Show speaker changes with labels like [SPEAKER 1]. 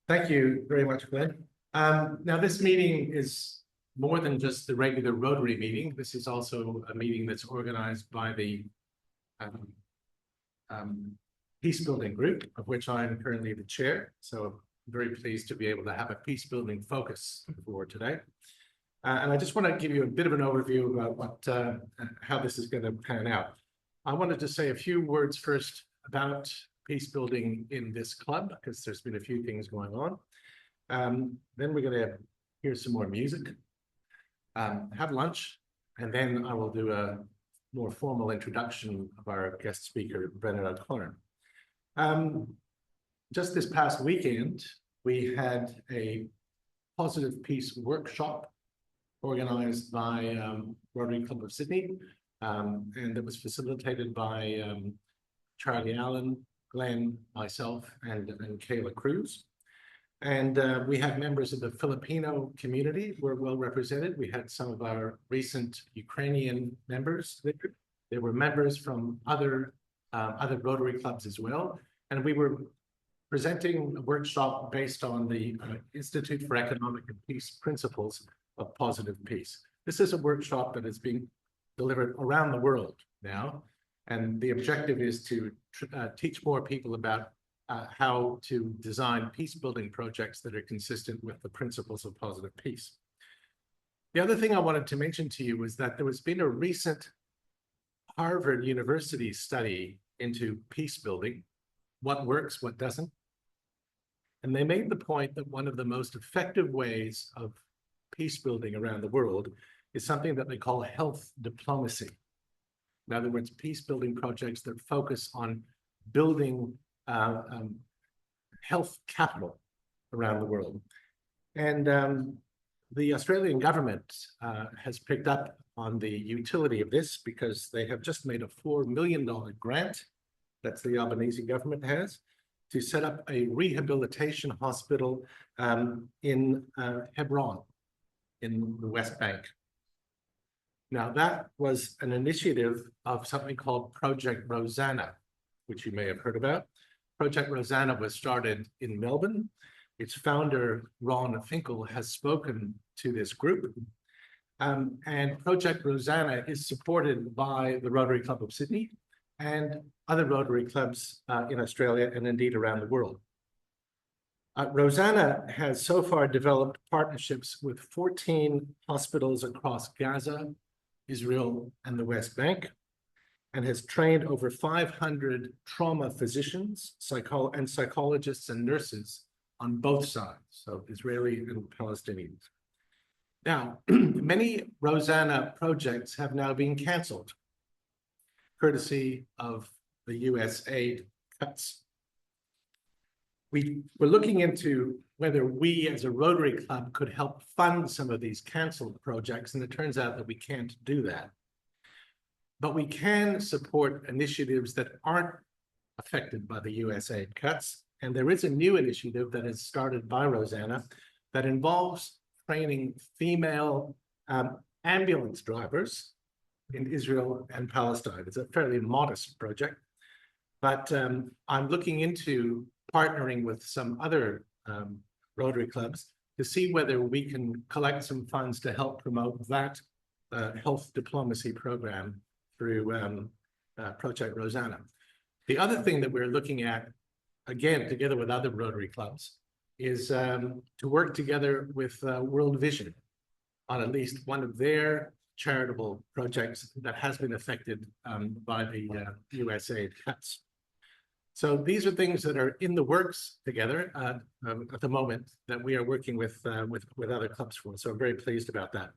[SPEAKER 1] Thank you very much, Glenn. Now, this meeting is more than just the regular Rotary meeting. This is also a meeting that's organized by the um, Peacebuilding Group, of which I'm currently the chair. So I'm very pleased to be able to have a peace-building focus for today. And I just want to give you a bit of an overview about how this is going to pan out. I wanted to say a few words first about peace building in this club, because there's been a few things going on. Then we're going to hear some more music, have lunch, and then I will do a more formal introduction of our guest speaker, Brendan O'Connor. Just this past weekend, we had a positive peace workshop organized by Rotary Club of Sydney, and it was facilitated by Charlie Allen, Glenn, myself, and Kayla Cruz. And we had members of the Filipino community were well represented. We had some of our recent Ukrainian members there. There were members from other Rotary clubs as well. And we were presenting a workshop based on the Institute for Economic and Peace Principles of Positive Peace. This is a workshop that is being delivered around the world now. And the objective is to teach more people about how to design peace-building projects that are consistent with the principles of positive peace. The other thing I wanted to mention to you was that there has been a recent Harvard University study into peace building, what works, what doesn't. And they made the point that one of the most effective ways of peace building around the world is something that they call health diplomacy. In other words, peace building projects that focus on building health capital around the world. And the Australian government has picked up on the utility of this because they have just made a $4 million grant, that's the Albanese government has, to set up a rehabilitation hospital in Hebron, in the West Bank. Now, that was an initiative of something called Project Rosanna, which you may have heard about. Project Rosanna was started in Melbourne. Its founder, Ron Finkel, has spoken to this group. And Project Rosanna is supported by the Rotary Club of Sydney and other Rotary clubs in Australia and indeed around the world. Rosanna has so far developed partnerships with 14 hospitals across Gaza, Israel, and the West Bank, and has trained over 500 trauma physicians, psychologists and nurses on both sides, so Israeli and Palestinians. Now, many Rosanna projects have now been canceled, courtesy of the US aid cuts. We were looking into whether we as a Rotary Club could help fund some of these canceled projects, and it turns out that we can't do that. But we can support initiatives that aren't affected by the US aid cuts. And there is a new initiative that is started by Rosanna that involves training female ambulance drivers in Israel and Palestine. It's a fairly modest project, but I'm looking into partnering with some other Rotary clubs to see whether we can collect some funds to help promote that health diplomacy program through Project Rosanna. The other thing that we're looking at, again, together with other Rotary clubs, is to work together with World Vision on at least one of their charitable projects that has been affected by the US aid cuts. So these are things that are in the works together at the moment that we are working with other clubs for. So I'm very pleased about that.